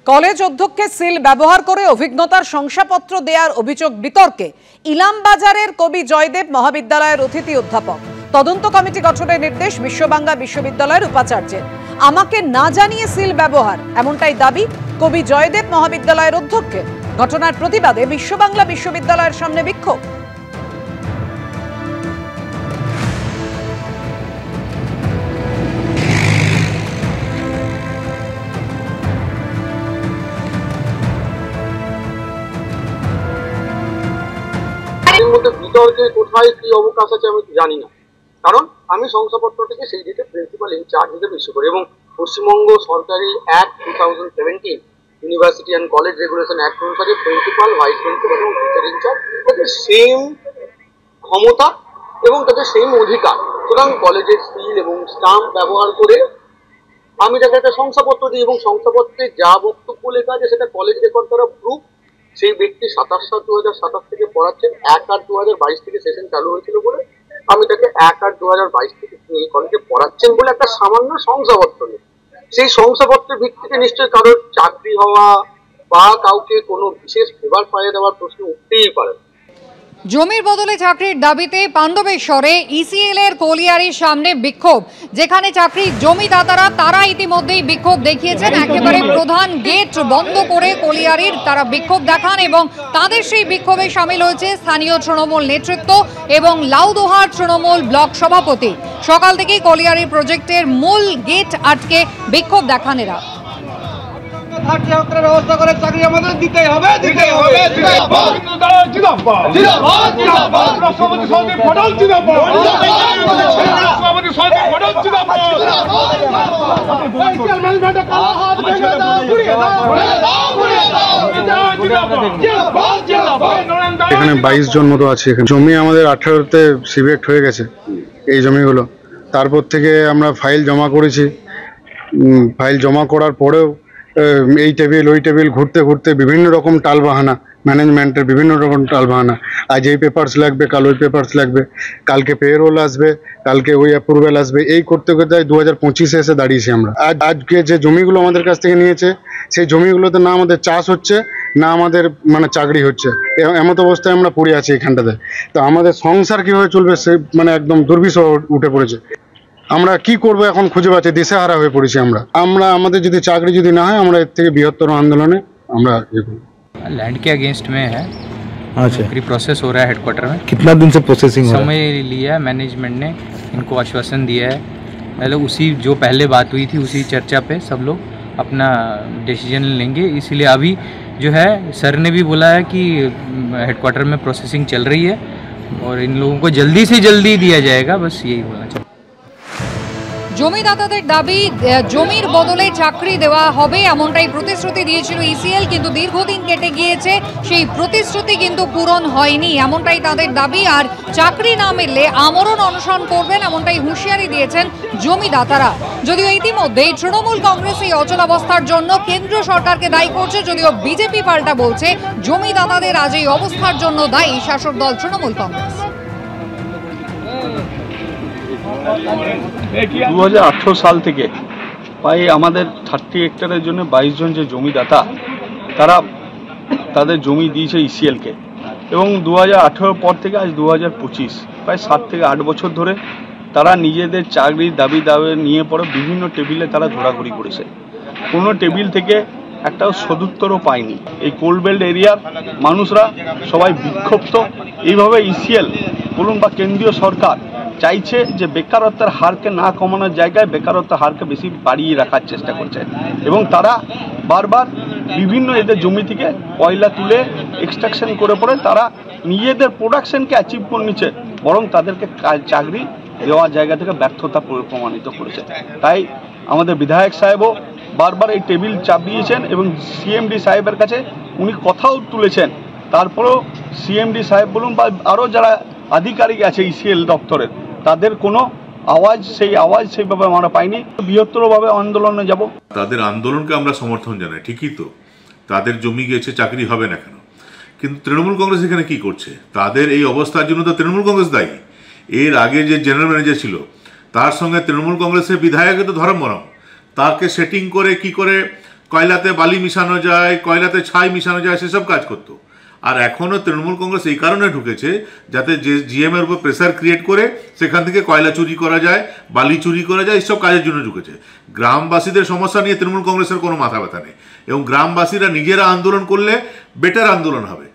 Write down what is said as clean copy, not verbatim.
College অধ্যক্ষের seal ব্যবহার করে অভিজ্ঞতার শংসাপত্র দেওয়ার অভিযোগ বিতর্কে ইলামবাজারের কবি জয়দেব মহাবিদ্যালয়ের অতিথি অধ্যাপক। তদন্ত কমিটি গঠনের নির্দেশ বিশ্ববাংলা বিশ্ববিদ্যালয়ের উপাচার্যের। আমাকে না জানিয়ে সিল ব্যবহার, এমনটাই দাবি কবি জয়দেব মহাবিদ্যালয়ের অধ্যক্ষের। ঘটনার প্রতিবাদে বিশ্ববাংলা বিশ্ববিদ্যালয়ের সামনে বিক্ষোভ। বিতর্কে কোথায় কি অবকাশ আছে আমি জানি না, কারণ আমি শংসাপত্রটিকে সেই দিকে প্রিন্সিপাল ইনচার্জ হিসেবে ইস্যু করি এবং পশ্চিমবঙ্গ সরকারি act 2017 university and college regulation act অনুসারে প্রিন্সিপাল, ভাইস প্রিন্সিপাল এবং টিচার ইনচার্জ তাদের সেম ক্ষমতা এবং তাদের সেম অধিকার। সুতরাং কলেজের সিল এবং স্টাম্প ব্যবহার করে আমি তাকে একটা শংসাপত্র দিই এবং শংসাপত্রে যা বক্তব্য লেখা আছে সেটা কলেজ রেকর্ড করা প্রুফ। সেই ব্যক্তি 27/7/2027 থেকে পড়াচ্ছেন, 1/8/2022 থেকে সেশন চালু হয়েছিল বলে আমি তাকে 1/8/2022 থেকে এই কলেজে পড়াচ্ছেন বলে একটা সামান্য শংসাপত্র নেই। সেই শংসাপত্রের ভিত্তিতে নিশ্চয়ই কারোর চাকরি হওয়া বা কাউকে কোনো বিশেষ ফেভার পাইয়ে দেওয়ার প্রশ্ন উঠতেই পারে। জমির বদলে চাকরির দাবিতে পাণ্ডবেশ্বরে ইসিএল এর কলিয়ারির সামনে বিক্ষোভ, যেখানে চাকরি জমিদাতারা তারা ইতিমধ্যেই বিক্ষোভ দেখিয়েছেন। একেবারে প্রধান গেট বন্ধ করে কলিয়ারির তারা বিক্ষোভ দেখান এবং তাদের সেই বিক্ষোভে সামিল হয়েছে স্থানীয় তৃণমূল নেতৃত্ব এবং লাউদোহার তৃণমূল ব্লক সভাপতি। সকাল থেকেই কলিয়ারি প্রজেক্টের মূল গেট আটকে বিক্ষোভ দেখান এরা। ব্যবস্থা করে চাকরি আমাদের দিতেই হবে। এখানে 22 জন মতো আছে। এখানে জমি আমাদের 18তে সিভেক্ট হয়ে গেছে এই জমিগুলো। তারপর থেকে আমরা ফাইল জমা করেছি। ফাইল জমা করার পরেও এই টেবিল ওই টেবিল ঘুরতে ঘুরতে বিভিন্ন রকম টালবাহানা, ম্যানেজমেন্টের বিভিন্ন রকম টালবাহানা। আজ এই পেপারস লাগবে, কাল ওই পেপারস লাগবে, কালকে পেরোল আসবে, কালকে ওই অ্যাপ্রুভেল আসবে, এই করতে করতে 2025-এ এসে দাঁড়িয়েছি আমরা। আজকে যে জমিগুলো আমাদের কাছ থেকে নিয়েছে সেই জমিগুলোতে না আমাদের চাষ হচ্ছে, না আমাদের চাকরি হচ্ছে। এমত অবস্থায় আমরা পড়ে আছি এখানটাতে। তো আমাদের সংসার কীভাবে চলবে সে একদম দুর্বিষহ উঠে পড়েছে। আমরা কি করব এখন খুঁজে পাচ্ছি, দিশেহারা হয়ে পড়েছি আমরা। আমাদের যদি চাকরি যদি না হয় আমরা এর থেকে বৃহত্তর আন্দোলনে আমরা लैंड के अगेंस्ट में है। अच्छा, प्रोसेस हो रहा है हेडक्वार्टर में। कितना दिन से प्रोसेसिंग हो रहा है? समय लिया है, मैनेजमेंट ने इनको आश्वासन दिया है। मतलब उसी जो पहले बात हुई थी उसी चर्चा पे सब लोग अपना डिसीजन लेंगे। इसीलिए अभी जो है सर ने भी बोला है कि हेडक्वार्टर में प्रोसेसिंग चल रही है और इन लोगों को जल्दी से जल्दी दिया जाएगा, बस यही बोलना चाहिए। জমিদাতাদের দাবি জমির বদলে চাকরি দেওয়া হবে, এমনটাই প্রতিশ্রুতি দিয়েছিল ইসিএল, কিন্তু দীর্ঘদিন কেটে গিয়েছে, সেই প্রতিশ্রুতি কিন্তু পূরণ হয়নি, এমনটাই তাদের দাবি। আর চাকরি না মিললে আমরণ অনশন করবেন, এমনটাই হুঁশিয়ারি দিয়েছেন জমিদাতারা। যদিও ইতিমধ্যেই তৃণমূল কংগ্রেস এই অচলাবস্থার জন্য কেন্দ্রীয় সরকারকে দায়ী করছে, যদিও বিজেপি পাল্টা বলছে জমিদাতাদের আজ এই অবস্থার জন্য দায়ী শাসক দল তৃণমূল কংগ্রেস। 2018 সাল থেকে প্রায় আমাদের 30 হেক্টরের জন্য 22 জন যে জমিদাতা তারা তাদের জমি দিয়েছে ইসিএলকে এবং 2018 পর থেকে আজ 2025 প্রায় 7 থেকে 8 বছর ধরে তারা নিজেদের চাকরির দাবি নিয়ে পরে বিভিন্ন টেবিলে তারা ঘোরাঘুরি করেছে। কোনো টেবিল থেকে একটাও সদুত্তরও পায়নি। এই কোলবেল্ট এরিয়ার মানুষরা সবাই বিক্ষুব্ধ। এইভাবে ইসিএল বলুন বা কেন্দ্রীয় সরকার চাইছে যে বেকারত্বের হারকে না কমানোর জায়গায় বেকারত্বের হারকে বেশি বাড়িয়ে রাখার চেষ্টা করছে এবং তারা বারবার বিভিন্ন এদের জমি থেকে কয়লা তুলে এক্সট্রাকশন করে পরে তারা নিজেদের প্রোডাকশনকে অ্যাচিভ করে নিচ্ছে, বরং তাদেরকে চাকরি দেওয়ার জায়গা থেকে ব্যর্থতা প্রমাণিত করেছে। তাই আমাদের বিধায়ক সাহেবও বারবার এই টেবিল চাপিয়েছেন এবং সিএমডি সাহেবের কাছে উনি কথাও তুলেছেন। তারপরেও সিএমডি সাহেব বলুন বা আরও যারা আধিকারিক আছে ইসিএল দপ্তরের, তাদের কোনো আওয়াজ সেইভাবে আমরা পাইনি। বৃহত্তরভাবে আন্দোলনে যাব। তাদের আন্দোলনকে আমরা সমর্থন জানাই, ঠিকই তো, তাদের জমি গেছে, চাকরি হবে না কেন? কিন্তু তৃণমূল কংগ্রেস এখানে কি করছে? তাদের এই অবস্থার জন্য তো তৃণমূল কংগ্রেস দায়ী। এর আগে যে জেনারেল ম্যানেজার ছিল তার সঙ্গে তৃণমূল কংগ্রেসের বিধায়কের তো ধর্মরম, তাকে সেটিং করে কি করে কয়লাতে বালি মিশানো যায়, কয়লাতে ছাই মিশানো যায়, সেসব কাজ করতো। আর এখনও তৃণমূল কংগ্রেস এই কারণে ঢুকেছে যাতে যে জিএম এর উপর প্রেসার ক্রিয়েট করে সেখান থেকে কয়লা চুরি করা যায়, বালি চুরি করা যায়, এইসব কাজের জন্য ঢুকেছে। গ্রামবাসীদের সমস্যা নিয়ে তৃণমূল কংগ্রেসের কোনো মাথা ব্যথা নেই, এবং গ্রামবাসীরা নিজেরা আন্দোলন করলে বেটার আন্দোলন হবে।